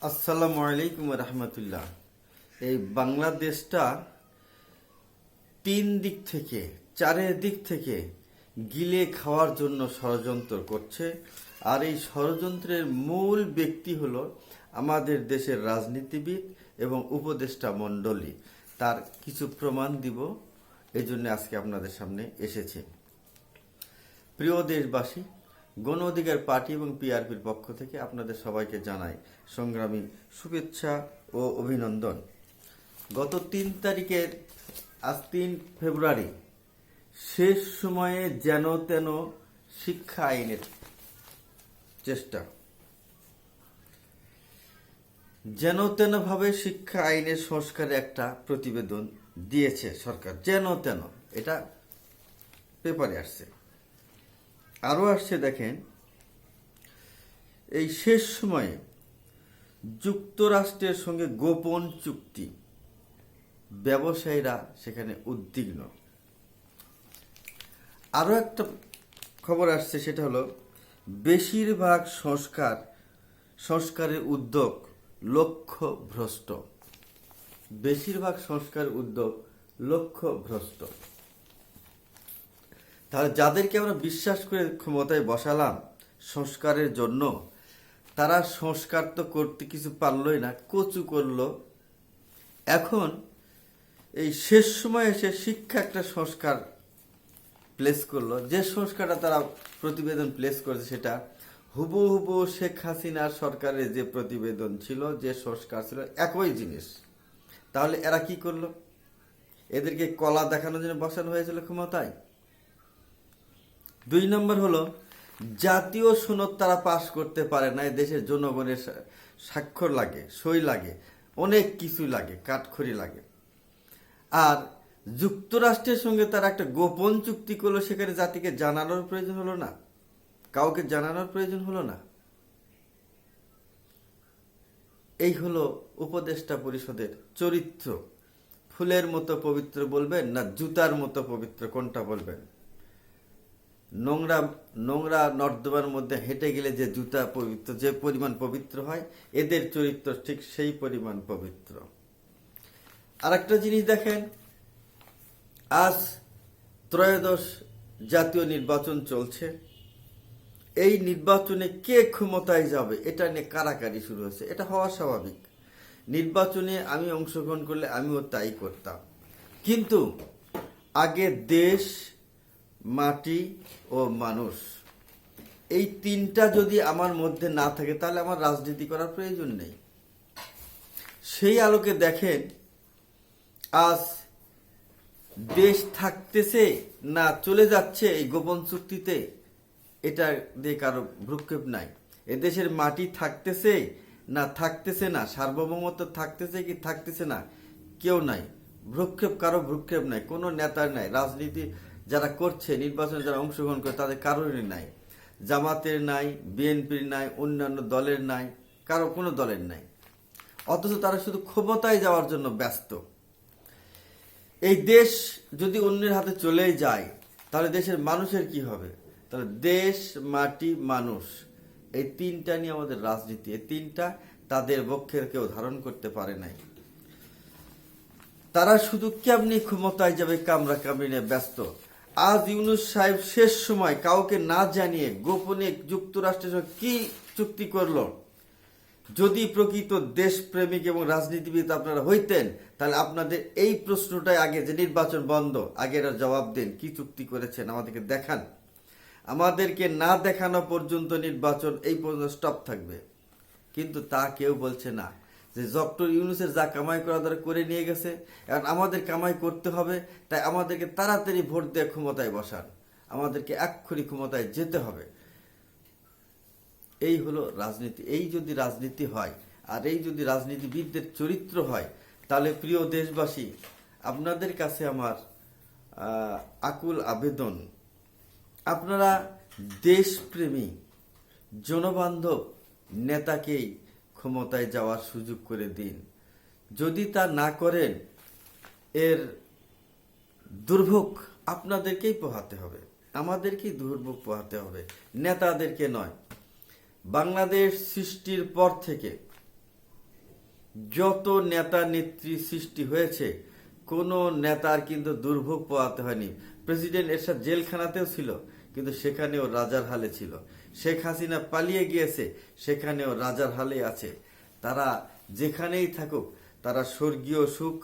আসসালামু আলাইকুম রহমতুল্লাহ। এই বাংলাদেশটা চারিদিক থেকে গিলে খাওয়ার জন্য ষড়যন্ত্র করছে। আর এই ষড়যন্ত্রের মূল ব্যক্তি হলো আমাদের দেশের রাজনীতিবিদ এবং উপদেষ্টা মণ্ডলী। তার কিছু প্রমাণ দিব, এই জন্য আজকে আপনাদের সামনে এসেছে। প্রিয় দেশবাসী, গণ অধিকার পার্টি এবং পিআরপির পক্ষ থেকে আপনাদের সবাইকে জানাই সংগ্রামী শুভেচ্ছা ও অভিনন্দন। গত 3 তারিখের আজ 3 ফেব্রুয়ারি শেষ সময়ে যেন তেন শিক্ষা আইনের চেষ্টা, যেন তেন ভাবে শিক্ষা আইনের সংস্কারে একটা প্রতিবেদন দিয়েছে সরকার। যেন তেন, এটা পেপারে আসছে। আরও আসছে, দেখেন, এই শেষ সময়ে যুক্তরাষ্ট্রের সঙ্গে গোপন চুক্তি, ব্যবসায়ীরা সেখানে উদ্বিগ্ন। আরও একটা খবর আসছে, সেটা হলো বেশিরভাগ সংস্কারের উদ্যোগ লক্ষ্যভ্রষ্ট। বেশিরভাগ সংস্কার উদ্যোগ লক্ষ্যভ্রষ্ট। তাহলে যাদেরকে আমরা বিশ্বাস করে ক্ষমতায় বসালাম সংস্কারের জন্য, তারা সংস্কার তো করতে কিছু পারলই না, কচু করলো। এখন এই শেষ সময় এসে শিক্ষা একটা সংস্কার প্লেস করলো। যে সংস্কারটা তারা প্রতিবেদন প্লেস করেছে সেটা হুবহু শেখ হাসিনার সরকারের যে প্রতিবেদন ছিল, যে সংস্কার ছিল, একই জিনিস। তাহলে এরা কি করলো? এদেরকে কলা দেখানোর জন্য বসানো হয়েছিল ক্ষমতায়। 2 নম্বর হলো, জাতীয় সনদ তারা পাশ করতে পারে না। দেশের জনগণের স্বাক্ষর লাগে, সই লাগে, অনেক কিছু লাগে, কাঠখড়ি লাগে। আর যুক্তরাষ্ট্রের সঙ্গে তারা একটা গোপন চুক্তি করলো, সেখানে জাতিকে জানানোর প্রয়োজন হলো না, কাউকে জানানোর প্রয়োজন হলো না। এই হলো উপদেষ্টা পরিষদের চরিত্র। ফুলের মতো পবিত্র বলবেন না জুতার মতো পবিত্র, কোনটা বলবেন? নোংরা নর্দমার মধ্যে হেঁটে গেলে যে জুতা পবিত্র, যে পরিমাণ পবিত্র হয়, এদের চরিত্র ঠিক সেই পরিমাণ পবিত্র। আর একটা জিনিস দেখেন, আজ ত্রয়োদশ জাতীয় নির্বাচন চলছে। এই নির্বাচনে কে ক্ষমতায় যাবে এটা নিয়ে কারাকারি শুরু হয়েছে। এটা হওয়া স্বাভাবিক। নির্বাচনে আমি অংশগ্রহণ করলে আমিও তাই করতাম। কিন্তু আগে দেশ, মাটি ও মানুষ, এই 3টা যদি আমার মধ্যে না থাকে, তাহলে আমার রাজনীতি করার প্রয়োজন নেই। সেই আলোকে দেখেন, আজ দেশ থাকতেছে না চলে যাচ্ছে এই গোপন চুক্তিতে, এটা দিয়ে কারো ভ্রুক্ষেপ নাই। এদেশের মাটি থাকতেছে না, সার্বভৌমত্ব থাকতেছে কি থাকতেছে না, কেউ নাই। কারো ভ্রুক্ষেপ নাই, কোনো নেতার নাই। রাজনীতি যারা করছে, নির্বাচনে যারা অংশগ্রহণ করে, তাদের কারোরই নাই। জামাতের নাই, বিএনপির নাই, অন্যান্য দলের নাই, কারো কোনো দলের নাই। অথচ তারা শুধু ক্ষমতায় যাওয়ার জন্য ব্যস্ত। এই দেশ যদি অন্যের হাতে চলেই যায়, তাহলে দেশের মানুষের কি হবে? তাহলে দেশ, মাটি, মানুষ, এই 3টা নিয়ে আমাদের রাজনীতি। এই 3টা তাদের বক্ষের কেউ ধারণ করতে পারে নাই। তারা শুধু কেমনি ক্ষমতায় যাবে কামড়া কামড়ি নিয়ে ব্যস্ত। আজ ইউনূস সাহেব শেষ সময় কাউকে না জানিয়ে গোপনে যুক্তরাষ্ট্রের সঙ্গে কি চুক্তি করলো? যদি প্রকৃত দেশপ্রেমিক এবং রাজনীতিবিদ আপনারা হইতেন, তাহলে আপনাদের এই প্রশ্নটাই আগে, যে নির্বাচন বন্ধ, আগে এরা জবাব দেন। কি চুক্তি করেছেন আমাদেরকে দেখান। আমাদেরকে না দেখানো পর্যন্ত নির্বাচন এই পর্যন্ত স্টপ থাকবে। কিন্তু তা কেউ বলছে না। যে ডক্টর ইউনূসের যা কামাই করা দ্বারা করে নিয়ে গেছে, এখন আমাদের কামাই করতে হবে। তাই আমাদেরকে তাড়াতাড়ি ভোট দিয়ে ক্ষমতায় বসান, আমাদেরকে এক্ষুনি ক্ষমতায় যেতে হবে। এই হলো রাজনীতি। এই যদি রাজনীতি হয়, আর এই যদি রাজনীতিবিদদের চরিত্র হয়, তাহলে প্রিয় দেশবাসী, আপনাদের কাছে আমার আকুল আবেদন, আপনারা দেশপ্রেমী জনবান্ধব নেতাকেই ক্ষমতায় যাওয়ার সুযোগ করে দিন। যদি তা না করেন, এর দুর্ভোগ আপনাদেরকেই পোহাতে হবে, আমাদেরকেই দুর্ভোগ পোহাতে হবে, নেতাদেরকে নয়। বাংলাদেশ সৃষ্টির পর থেকে যত নেতা নেত্রী সৃষ্টি হয়েছে, কোনো নেতার কিন্তু দুর্ভোগ পোহাতে হয়নি। প্রেসিডেন্ট এরশাদ জেলখানাতেও ছিল, কিন্তু সেখানেও রাজার হালে ছিল। শেখ হাসিনা পালিয়ে গিয়েছে, সেখানেও রাজার হালে আছে। তারা যেখানেই থাকুক, তারা স্বর্গীয় সুখ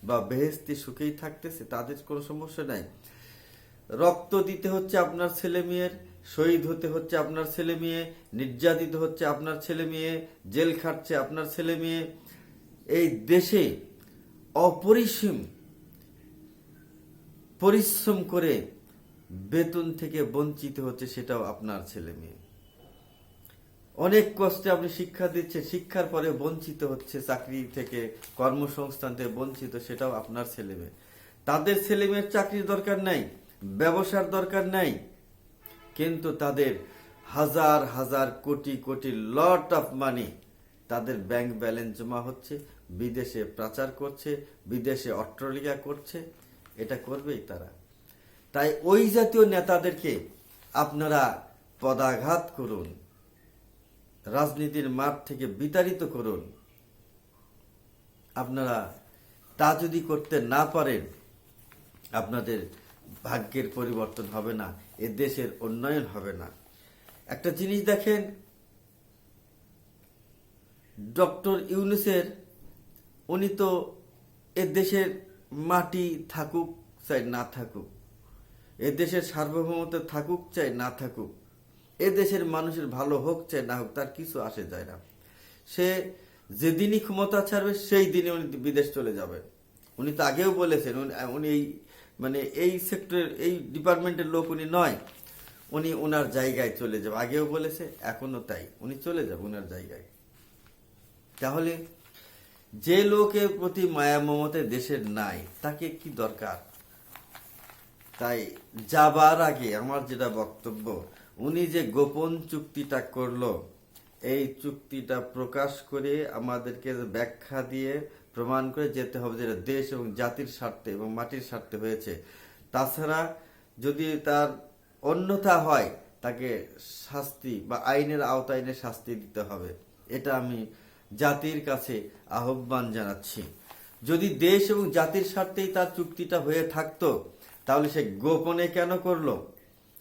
বা বেহেশতি সুখেই থাকতেছে, তাদের কোনো সমস্যা নাই। রক্ত দিতে হচ্ছে আপনার ছেলে মেয়ের, শহীদ হতে হচ্ছে আপনার ছেলে মেয়ে, নির্যাতিত হচ্ছে আপনার ছেলে মেয়ে, জেল খাটছে আপনার ছেলে মেয়ে। এই দেশে অপরিসীম পরিশ্রম করে বেতন থেকে বঞ্চিত হচ্ছে, সেটাও আপনার ছেলে মেয়ে। অনেক কষ্টে আপনি শিক্ষা দিচ্ছেন, শিক্ষার পরে বঞ্চিত হচ্ছে, চাকরি থেকে কর্মসংস্থান থেকে বঞ্চিত, সেটাও আপনার ছেলে মেয়ে। তাদের ছেলে মেয়ের চাকরির দরকার নাই, ব্যবসার দরকার নাই, কিন্তু তাদের হাজার হাজার crore crore lot of money তাদের ব্যাংক ব্যালেন্স জমা হচ্ছে, বিদেশে পাচার করছে, বিদেশে অট্টালিকা করছে। এটা করবেই তারা। তাই ওই জাতীয় নেতাদেরকে আপনারা পদাঘাত করুন, রাজনীতির মাঠ থেকে বিতাড়িত করুন। আপনারা তা যদি করতে না পারেন, আপনাদের ভাগ্যের পরিবর্তন হবে না, এ দেশের উন্নয়ন হবে না। একটা জিনিস দেখেন, ডক্টর ইউনূসের, উনি তো এ দেশের মাটি থাকুক চাই না থাকুক, এ দেশের সার্বভৌমত্ব থাকুক চাই না থাকুক, এ দেশের মানুষের ভালো হোক চাই না হোক, তার কিছু আসে যায় না। সে যেদিনই ক্ষমতা ছাড়বে সেই দিনে উনি বিদেশ চলে যাবে। উনি তো আগেও বলেছেন উনি এই এই সেক্টরের, এই ডিপার্টমেন্টের লোক উনি নয়, উনি ওনার জায়গায় চলে যাবে। আগেও বলেছে, এখনো তাই, উনি চলে যাবে ওনার জায়গায়। তাহলে যে লোকের প্রতি মায়া মমতা দেশের নাই, তাকে কি দরকার? তাই যাবার আগে আমার যেটা বক্তব্য, উনি যে গোপন চুক্তিটা করলো, এই চুক্তিটা প্রকাশ করে আমাদেরকে ব্যাখ্যা দিয়ে প্রমাণ করে যেতে হবে যে দেশ এবং জাতির স্বার্থে এবং মাটির স্বার্থে হয়েছে। তাছাড়া যদি তার অন্যথা হয়, তাকে শাস্তি বা আইনের আওতায় এনে শাস্তি দিতে হবে। এটা আমি জাতির কাছে আহ্বান জানাচ্ছি। যদি দেশ এবং জাতির স্বার্থেই তার চুক্তিটা হয়ে থাকতো, তাহলে সে গোপনে কেন করলো?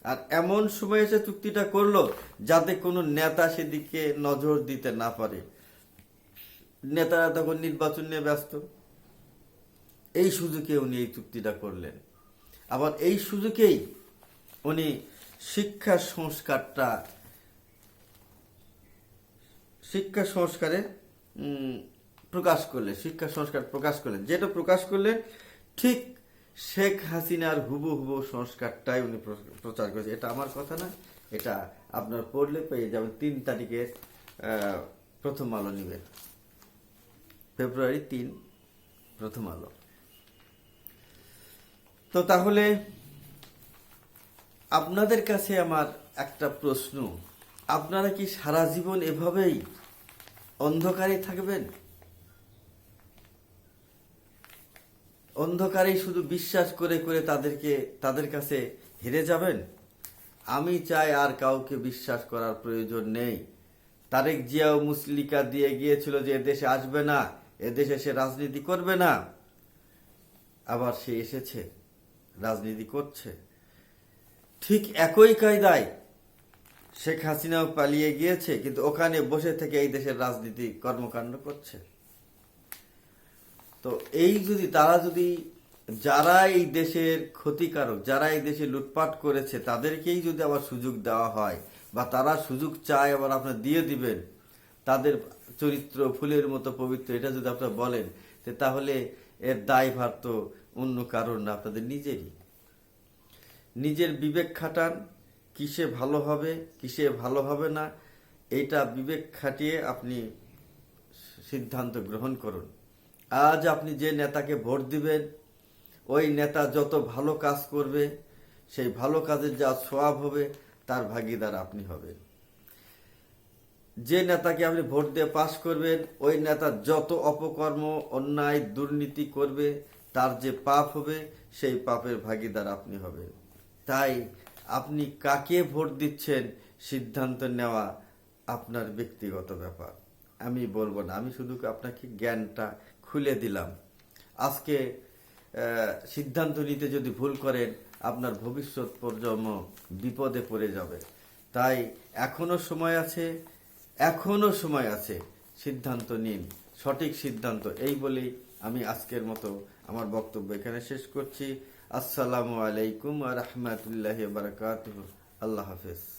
আর এমন সময় এসে চুক্তিটা করলো যাতে কোনো নেতা সেদিকে নজর দিতে না পারে। নেতারা তখন নির্বাচন নিয়ে ব্যস্ত। এই সুযোগে উনি এই চুক্তিটা করলেন। আবার এই সুযোগেই উনি শিক্ষা সংস্কারে প্রকাশ করলেন, যেটা প্রকাশ করলেন ঠিক শেখ হাসিনার হুবহু সংস্কারটাই উনি প্রচার করেছে। এটা আমার কথা না, এটা আপনার পড়লে পেয়ে যাবেন। 3 তারিখে প্রথম আলো নিবেন, ফেব্রুয়ারি 3 প্রথম আলো। তো তাহলে আপনাদের কাছে আমার একটা প্রশ্ন, আপনারা কি সারা জীবন এভাবেই অন্ধকারে থাকবেন? অন্ধকারেই শুধু বিশ্বাস করে করে তাদের কাছে হেরে যাবেন? আমি চাই আর কাউকে বিশ্বাস করার প্রয়োজন নেই। তারেক জিয়াও মুসলিকা দিয়ে গিয়েছিল যে এদেশে আসবে না, এদেশে সে রাজনীতি করবে না। আবার সে এসেছে, রাজনীতি করছে। ঠিক একই কায়দায় শেখ হাসিনাও পালিয়ে গিয়েছে, কিন্তু ওখানে বসে থেকে এই দেশের রাজনীতি কর্মকাণ্ড করছে। তো যারা এই দেশের ক্ষতিকারক, যারা এই দেশে লুটপাট করেছে, তাদেরকেই যদি আবার সুযোগ দেওয়া হয়, বা তারা সুযোগ চায় আবার আপনার দিয়ে দিবেন, তাদের চরিত্র ফুলের মতো পবিত্র, এটা যদি আপনারা বলেন, তাহলে এর দায়ভার তো অন্য কারণ না, আপনাদের নিজেরই। নিজের বিবেক খাটান, কিসে ভালো হবে কিসে ভালো হবে না, এইটা বিবেক খাটিয়ে আপনি সিদ্ধান্ত গ্রহণ করুন। আজ আপনি যে নেতাকে ভোট দিবেন, ওই নেতা যত ভালো কাজ করবে, সেই ভালো কাজের যা সওয়াব হবে, তার ভাগীদার আপনি হবেন। যে নেতাকে আপনি ভোট দিয়ে পাশ করবেন, ওই নেতা যত অপকর্ম, অন্যায়, দুর্নীতি করবে, তার যে পাপ হবে, সেই পাপের ভাগীদার আপনি হবেন। তাই আপনি কাকে ভোট দিচ্ছেন, সিদ্ধান্ত নেওয়া আপনার ব্যক্তিগত ব্যাপার। আমি বলবো না, আমি শুধু আপনাকে জ্ঞানটা খুলে দিলাম। আজকে সিদ্ধান্ত নিতে যদি ভুল করেন, আপনার ভবিষ্যৎ প্রজন্ম বিপদে পড়ে যাবে। তাই এখনো সময় আছে, এখনো সময় আছে, সিদ্ধান্ত নিন, সঠিক সিদ্ধান্ত। এই বলেই আমি আজকের মতো আমার বক্তব্য এখানে শেষ করছি। আসসালামু আলাইকুম ওয়া রাহমাতুল্লাহি ওয়া বারাকাতুহু। আল্লাহ হাফেজ।